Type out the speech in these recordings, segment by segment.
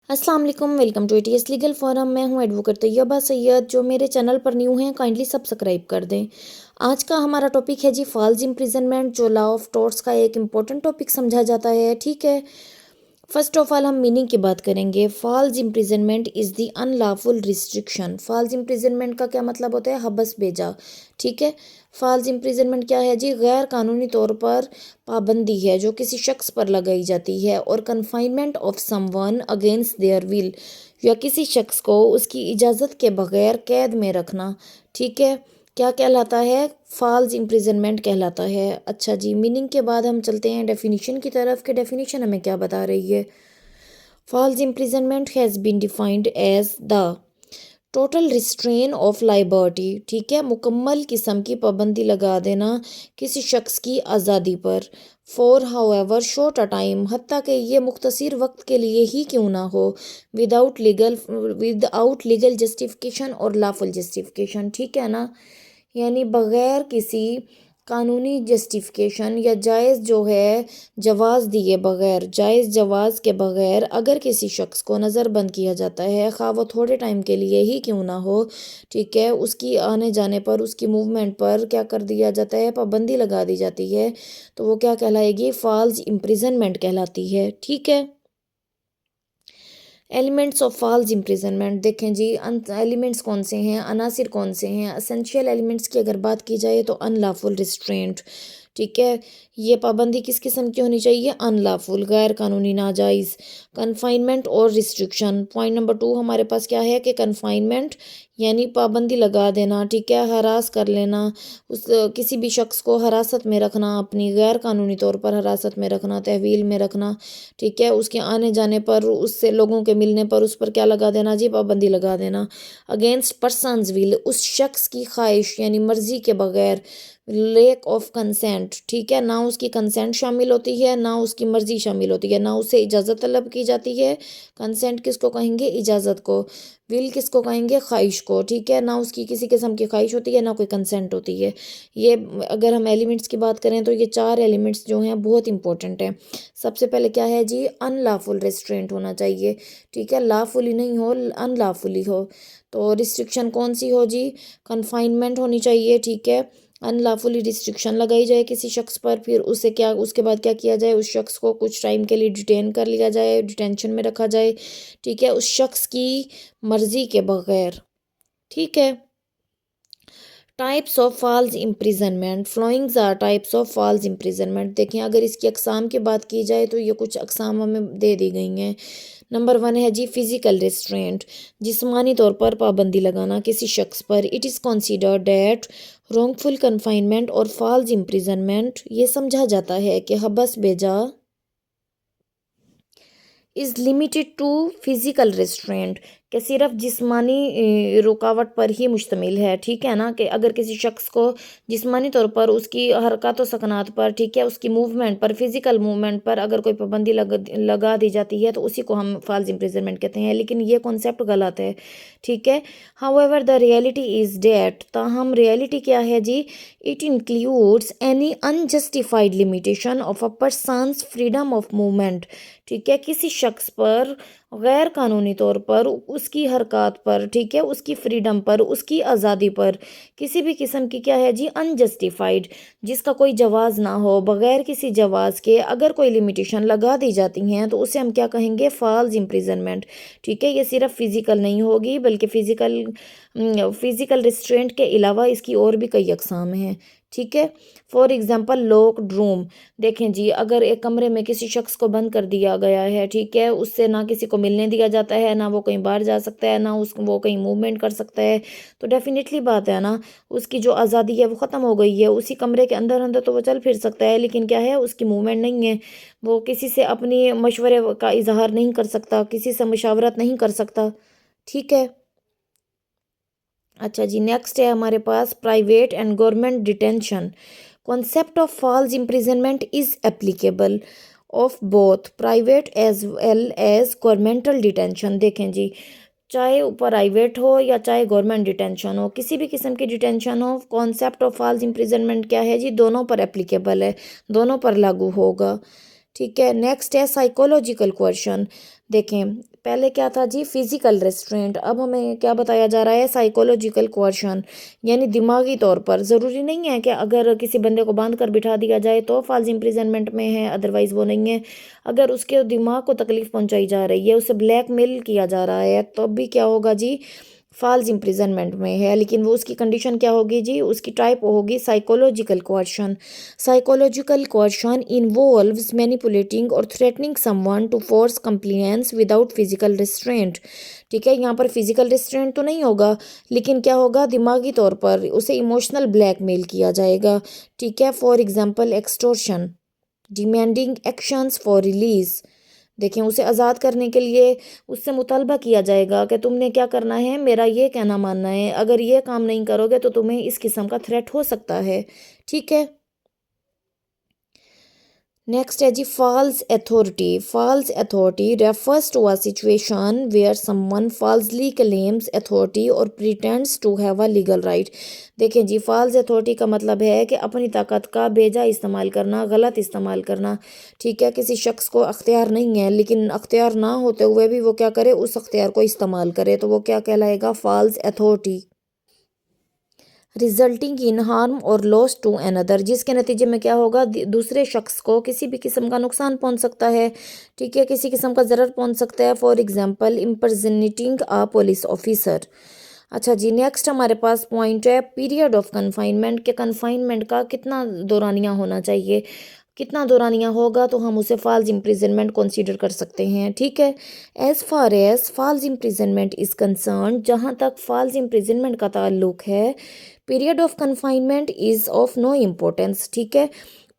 अस्सलाम वालेकुम, welcome to ATS legal forum. मैं हूं एडवोकेट तैयबा सैयद। जो मेरे चैनल पर न्यू हैं काइंडली सब्सक्राइब कर दें। आज का हमारा टॉपिक है जी फॉल्स इम्प्रिजनमेंट, जो लॉ ऑफ टॉर्ट्स का एक इम्पोर्टेंट टॉपिक समझा जाता है। ठीक है, फर्स्ट ऑफ ऑल हम मीनिंग की बात करेंगे। False imprisonment is the unlawful restriction. False imprisonment का क्या मतलब होता है? हबस भेजा। ठीक है, फॉल्स इम्प्रिजनमेंट क्या है जी? गैर कानूनी तौर पर पाबंदी है जो किसी शख्स पर लगाई जाती है, और confinement of someone against their will, या किसी शख्स को उसकी इजाज़त के बगैर कैद में रखना। ठीक है, क्या कहलाता है? फॉल्स इम्प्रिजनमेंट कहलाता है। अच्छा जी, मीनिंग के बाद हम चलते हैं डेफिनेशन की तरफ कि डेफिनेशन हमें क्या बता रही है। False imprisonment has been defined as the total restrain of liberty. ठीक है, मुकम्मल किस्म की पाबंदी लगा देना किसी शख्स की आज़ादी पर, for however short a time, हत्ता कि ये मुख्तसर वक्त के लिए ही क्यों ना हो, विदाउट लीगल जस्टिफिकेशन और लॉफुल जस्टिफिकेशन। ठीक है ना, यानी बग़ैर किसी कानूनी जस्टिफिकेशन या जायज़ जो है जवाज़ दिए बग़ैर, जायज़ जवाज़ के बग़ैर अगर किसी शख्स को नज़रबंद किया जाता है, खा वो थोड़े टाइम के लिए ही क्यों ना हो। ठीक है, उसकी आने जाने पर, उसकी मूवमेंट पर क्या कर दिया जाता है? पाबंदी लगा दी जाती है। तो वो क्या कहलाएगी? फॉल्स इम्प्रिजनमेंट कहलाती है। ठीक है, एलिमेंट्स ऑफ फॉल्स इम्प्रिजनमेंट देखें जी। एलिमेंट्स कौन से हैं, अनासिर कौन से हैं? असेंशियल एलिमेंट्स की अगर बात की जाए तो अनलॉफुल रिस्ट्रेंट। ठीक है, ये पाबंदी किस किस्म की होनी चाहिए? अनलॉफुल, गैर कानूनी, नाजायज़। कन्फाइनमेंट और रिस्ट्रिक्शन, पॉइंट नंबर 2 हमारे पास क्या है कि कन्फाइनमेंट यानी पाबंदी लगा देना। ठीक है, हरास कर लेना, उस किसी भी शख्स को हिरासत में रखना, अपनी गैर कानूनी तौर पर हिरासत में रखना, तहवील में रखना। ठीक है, उसके आने जाने पर, उससे लोगों के मिलने पर उस पर क्या लगा देना जी? पाबंदी लगा देना। अगेंस्ट पर्सनस विल, उस शख्स की ख्वाहिश यानी मर्जी के बगैर। लेक ऑफ कंसेंट, ठीक है, ना उसकी कंसेंट शामिल होती है, ना उसकी मर्जी शामिल होती है, ना उससे इजाज़त तलब की जाती है। कंसेंट किसको कहेंगे? इजाज़त को। विल किसको कहेंगे? ख्वाहिश को। ठीक है, ना उसकी किसी किस्म की ख्वाहिश होती है, ना कोई कंसेंट होती है। ये अगर हम एलिमेंट्स की बात करें तो ये 4 एलिमेंट्स जो हैं बहुत इंपॉर्टेंट हैं। सबसे पहले क्या है जी? अनलॉफुल रेस्ट्रेंट होना चाहिए। ठीक है, लॉफुली नहीं हो, अनलॉफुली हो। तो रिस्ट्रिक्शन कौन सी हो जी? कन्फाइनमेंट होनी चाहिए। ठीक है, अनलॉफुली रिस्ट्रिक्शन लगाई जाए किसी शख्स पर, फिर उसे क्या, उसके बाद क्या किया जाए? उस शख्स को कुछ टाइम के लिए डिटेन कर लिया जाए, डिटेंशन में रखा जाए। ठीक है, उस शख्स की मर्जी के बगैर। ठीक है, types of false imprisonment, following are types of false imprisonment. देखें, अगर इसकी अकसाम की बात की जाए तो ये कुछ अकसाम हमें दे दी गई हैं। नंबर 1 है जी फिजिकल रिस्ट्रेंट, जिस्मानी तौर पर पाबंदी लगाना किसी शख्स पर। It is considered that wrongful confinement और फॉल्स इम्प्रिजनमेंट, ये समझा जाता है कि हबस भेजा is limited to physical restraint, कि सिर्फ जिस्मानी रुकावट पर ही मुश्तमिल है। ठीक है ना, कि अगर किसी शख्स को जिस्मानी तौर पर, उसकी हरकत व सकनात पर, ठीक है, उसकी मूवमेंट पर, फिजिकल मूवमेंट पर अगर कोई पाबंदी लगा दी जाती है तो उसी को हम फॉल्स इम्प्रिजनमेंट कहते हैं। लेकिन ये कॉन्सेप्ट गलत है। ठीक है, however the reality is that, ताहम रियलिटी क्या है जी? It includes any unjustified limitation of a person's freedom of movement. ठीक है, किसी शख्स पर गैर कानूनी तौर पर, उसकी हरकत पर, ठीक है, उसकी फ्रीडम पर, उसकी आज़ादी पर किसी भी किस्म की क्या है जी? अनजस्टिफाइड, जिसका कोई जवाज़ ना हो, बग़ैर किसी जवाज़ के अगर कोई लिमिटेशन लगा दी जाती हैं तो उसे हम क्या कहेंगे? False imprisonment. ठीक है, ये सिर्फ फिज़िकल नहीं होगी, बल्कि फ़िज़िकल रिस्ट्रेंट के अलावा इसकी और भी कई अक़साम हैं। ठीक है, फॉर एग्ज़ाम्पल लॉक्ड रूम। देखें जी, अगर एक कमरे में किसी शख्स को बंद कर दिया गया है, ठीक है, उससे ना किसी को मिलने दिया जाता है, ना वो कहीं बाहर जा सकता है, ना वो कहीं मूवमेंट कर सकता है, तो डेफिनेटली बात है ना, उसकी जो आज़ादी है वो ख़त्म हो गई है। उसी कमरे के अंदर अंदर तो वो चल फिर सकता है, लेकिन क्या है, उसकी मूवमेंट नहीं है। वो किसी से अपनी मशवरे का इजहार नहीं कर सकता, किसी से मशावरत नहीं कर सकता। ठीक है, अच्छा जी, नेक्स्ट है हमारे पास private and government detention. Concept of false imprisonment is applicable of both private as well as governmental detention. देखें जी, चाहे प्राइवेट हो या चाहे गवर्नमेंट डिटेंशन हो, किसी भी किस्म की डिटेंशन हो, कॉन्सेप्ट ऑफ फॉल्स इम्प्रिजनमेंट क्या है जी? दोनों पर एप्लीकेबल है, दोनों पर लागू होगा। ठीक है, नेक्स्ट है साइकोलॉजिकल क्वेश्चन। देखें पहले क्या था जी, फिजिकल रेस्ट्रेंट, अब हमें क्या बताया जा रहा है, साइकोलॉजिकल कोअर्शन, यानी दिमागी तौर पर। ज़रूरी नहीं है कि अगर किसी बंदे को बांध कर बिठा दिया जाए तो फॉल्स इम्प्रिजनमेंट में है, अदरवाइज़ वो नहीं है। अगर उसके दिमाग को तकलीफ पहुंचाई जा रही है, उसे ब्लैकमेल किया जा रहा है, तो भी क्या होगा जी, फॉल्स इम्प्रिजनमेंट में है। लेकिन वो उसकी कंडीशन क्या होगी जी, उसकी टाइप होगी psychological coercion. Psychological coercion involves manipulating और threatening someone to force compliance without physical restraint. ठीक है, यहाँ पर फिजिकल रिस्ट्रेंट तो नहीं होगा, लेकिन क्या होगा, दिमागी तौर पर उसे इमोशनल ब्लैकमेल किया जाएगा। ठीक है, for example extortion, demanding actions for release. देखें, उसे आज़ाद करने के लिए उससे मुतालबा किया जाएगा कि तुमने क्या करना है, मेरा ये कहना मानना है, अगर ये काम नहीं करोगे तो तुम्हें इस किस्म का थ्रेट हो सकता है। ठीक है, नेक्स्ट है जी false authority. False authority refers to a situation where someone falsely claims authority और pretends to have a legal right. देखें जी, फॉल्स अथॉरिटी का मतलब है कि अपनी ताकत का बेजा इस्तेमाल करना, गलत इस्तेमाल करना। ठीक है, किसी शख्स को अख्तियार नहीं है, लेकिन अख्तियार ना होते हुए भी वो क्या करे, उस अख्तियार को इस्तेमाल करे, तो वो क्या कहलाएगा, false authority. Resulting in harm और लॉस टू अनदर, जिसके नतीजे में क्या होगा, दूसरे शख्स को किसी भी किस्म का नुकसान पहुंच सकता है। ठीक है, किसी किस्म का ज़रर पहुंच सकता है। For example impersonating a police officer. अच्छा जी, नेक्स्ट हमारे पास पॉइंट है पीरियड ऑफ कन्फाइनमेंट, के कन्फाइनमेंट का कितना दौरानिया होना चाहिए। कितना दौरानिया होगा तो हम उसे फॉल्स इम्प्रिजनमेंट कंसीडर कर सकते हैं। ठीक है, as far as false imprisonment is concern, जहाँ तक फॉल्स इम्प्रिजनमेंट का ताल्लुक है, period of confinement is of no importance. ठीक है,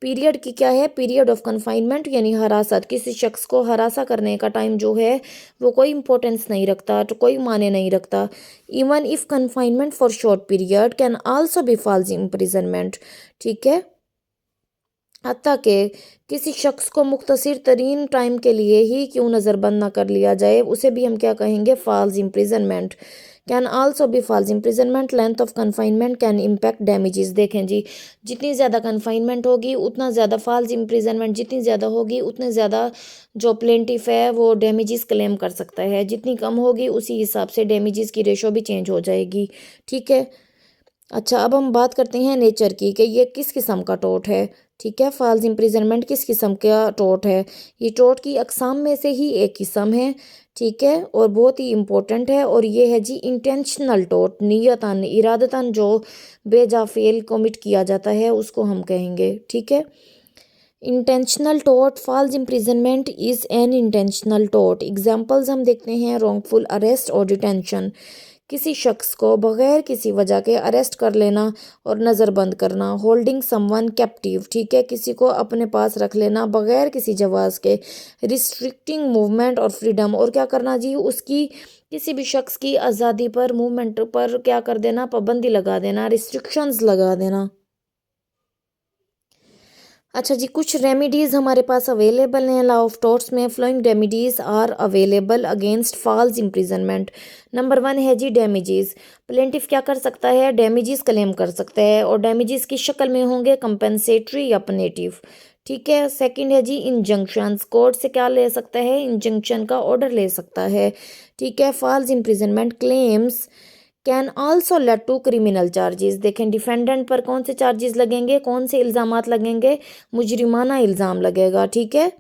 पीरियड की क्या है, पीरियड ऑफ कन्फाइनमेंट यानी हरासत, किसी शख्स को हरासा करने का टाइम जो है वो कोई इम्पोर्टेंस नहीं रखता, तो कोई माने नहीं रखता। Even if confinement for short period can also be false imprisonment. ठीक है, हत्ता कि किसी शख्स को मुख्तसर तरीन टाइम के लिए ही क्यों नज़रबंद ना कर लिया जाए, उसे भी हम क्या कहेंगे, false imprisonment. Can also be false imprisonment, length of confinement can impact damages. देखें जी, जितनी ज़्यादा कन्फाइनमेंट होगी उतना ज़्यादा फॉल्स इम्प्रिजनमेंट, जितनी ज़्यादा होगी उतने ज़्यादा जो प्लेंटिफ है वो डैमेजेस क्लेम कर सकता है, जितनी कम होगी उसी हिसाब से डैमेजेस की रेशो भी चेंज हो जाएगी। ठीक है, अच्छा अब हम बात करते हैं नेचर की, कि ये किस किस्म का टोट है। ठीक है, फॉल्स इम्प्रिजनमेंट किस किस्म का टोट है। ये टोट की अकसाम में से ही एक किस्म है। ठीक है, और बहुत ही इम्पोर्टेंट है, और ये है जी इंटेंशनल टोट, नियतन इरादतन जो बेजा फेल कमिट किया जाता है उसको हम कहेंगे। ठीक है, इंटेंशनल टोट, false imprisonment is an intentional टोट। एग्जाम्पल्स हम देखते हैं, रॉन्गफुल अरेस्ट और डिटेंशन, किसी शख्स को बगैर किसी वजह के अरेस्ट कर लेना और नज़रबंद करना। होल्डिंग समवन कैप्टिव, ठीक है, किसी को अपने पास रख लेना बगैर किसी जवाज़ के। रिस्ट्रिक्टिंग मूवमेंट और फ्रीडम, और क्या करना जी, उसकी किसी भी शख्स की आज़ादी पर, मूवमेंट पर क्या कर देना, पाबंदी लगा देना, रिस्ट्रिक्शंस लगा देना। अच्छा जी, कुछ रेमेडीज़ हमारे पास अवेलेबल हैं लॉ ऑफ टॉर्ट्स में। Following remedies are available against false imprisonment. Number 1 है जी डैमेजेस। प्लेंटिफ क्या कर सकता है, डैमेजेस क्लेम कर सकता है, और डैमेजेस की शक्ल में होंगे कंपेंसेटरी या पनेटिव। ठीक है, सेकंड है जी इंजंक्शंस। कोर्ट से क्या ले सकता है, इंजंक्शन का ऑर्डर ले सकता है। ठीक है, false imprisonment claims can also lead to criminal charges. देखें, डिफेंडेंट पर कौन से चार्जेस लगेंगे, कौन से इल्ज़ामात लगेंगे, मुजरिमाना इल्ज़ाम लगेगा। ठीक है,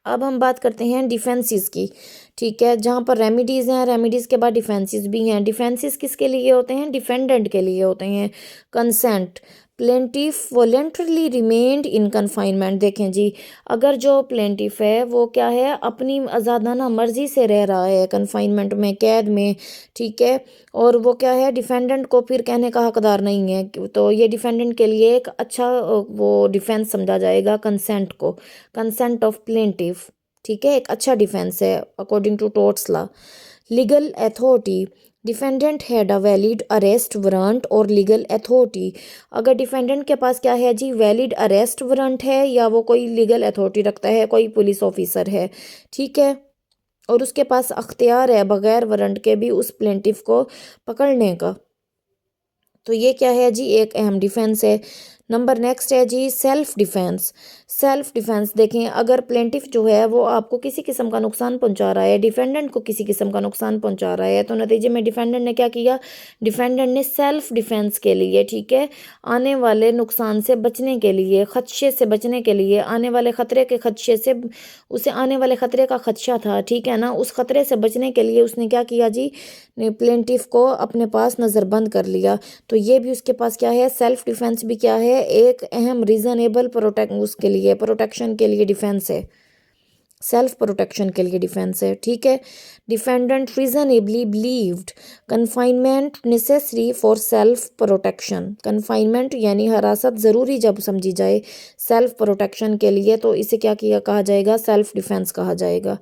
अब हम बात करते हैं डिफेंसेस की। ठीक है, जहाँ पर रेमिडीज़ हैं, रेमिडीज़ के बाद डिफेंसेस भी हैं। डिफेंसेस किसके लिए होते हैं, डिफेंडेंट के लिए होते हैं। कंसेंट, प्लेंटिफ वॉलेंटरली रिमेन्ड इन कन्फाइनमेंट। देखें जी, अगर जो प्लेंटिफ है वो क्या है, अपनी आज़ादाना मर्जी से रह रहा है कन्फाइनमेंट में, कैद में। ठीक है, और वो क्या है, डिफेंडेंट को फिर कहने का हकदार नहीं है, तो ये डिफेंडेंट के लिए एक अच्छा वो डिफेंस समझा जाएगा कंसेंट को, कंसेंट ऑफ प्लेंटिफ। ठीक है, एक अच्छा डिफेंस है according to torts law. Legal authority, defendant had a valid arrest warrant और लीगल अथॉरिटी। अगर डिफेंडेंट के पास क्या है जी, वैलिड अरेस्ट वारंट है, या वो कोई लीगल अथॉरिटी रखता है, कोई पुलिस ऑफिसर है। ठीक है, और उसके पास अख्तियार है बगैर वारंट के भी उस प्लेंटिफ को पकड़ने का, तो ये क्या है जी, एक अहम डिफेंस है। नंबर नेक्स्ट है जी सेल्फ डिफेंस। सेल्फ डिफेंस देखें, अगर प्लेंटिफ जो है वो आपको किसी किस्म का नुकसान पहुंचा रहा है, डिफेंडेंट को किसी किस्म का नुकसान पहुंचा रहा है, तो नतीजे में डिफेंडेंट ने क्या किया, डिफेंडेंट ने सेल्फ डिफेंस के लिए, ठीक है, आने वाले नुकसान से बचने के लिए, खदशे से बचने के लिए, आने वाले खतरे के खदशे से, उसे आने वाले खतरे का खदशा था, ठीक है ना, उस खतरे से बचने के लिए उसने क्या किया जी, प्लेंटिफ को अपने पास नज़रबंद कर लिया। तो ये भी उसके पास क्या है, सेल्फ डिफेंस भी क्या है, एक अहम रीजनेबल प्रोटेक्ट उसके लिए प्रोटेक्शन के लिए डिफेंस है, सेल्फ प्रोटेक्शन के लिए डिफेंस है, ठीक है। Defendant reasonably believed confinement necessary for self protection. Confinement यानी हिरासत ज़रूरी जब समझी जाए सेल्फ प्रोटेक्शन के लिए, तो इसे क्या किया कहा जाएगा, सेल्फ डिफेंस कहा जाएगा।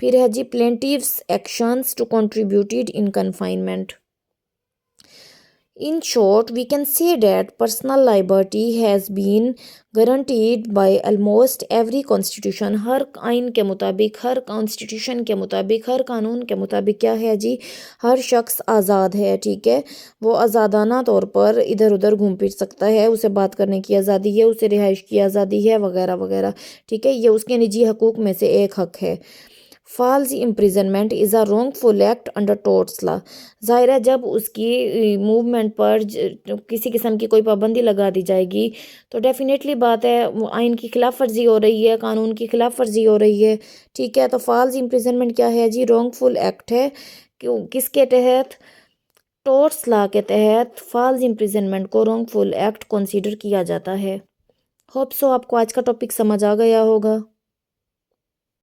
फिर है जी plaintiff's actions to contributed in confinement. In short, we can say that personal liberty has been guaranteed by almost every constitution। हर आइन के मुताबिक, हर कॉन्स्टिट्यूशन के मुताबिक, हर कानून के मुताबिक क्या है जी, हर शख्स आज़ाद है, ठीक है, वो आज़ादाना तौर पर इधर उधर घूम फिर सकता है, उसे बात करने की आज़ादी है, उसे रिहाइश की आज़ादी है, वगैरह वगैरह, ठीक है, ये उसके निजी हकूक़ में से एक हक है। False imprisonment is a wrongful act under torts law. ज़ाहिर है जब उसकी मूवमेंट पर किसी किस्म की कोई पाबंदी लगा दी जाएगी तो डेफिनेटली बात है वो आइन की खिलाफ वर्जी हो रही है, कानून की खिलाफ वर्जी हो रही है, ठीक है। तो फॉल्स इम्प्रिजनमेंट क्या है जी, रॉन्गफुल एक्ट है। क्यों, किसके तहत, टोर्ट्स लॉ के तहत फॉल्स इम्प्रिजनमेंट को रॉन्गफुल एक्ट कंसीडर किया जाता है। होप सो आपको आज का टॉपिक समझ आ गया होगा।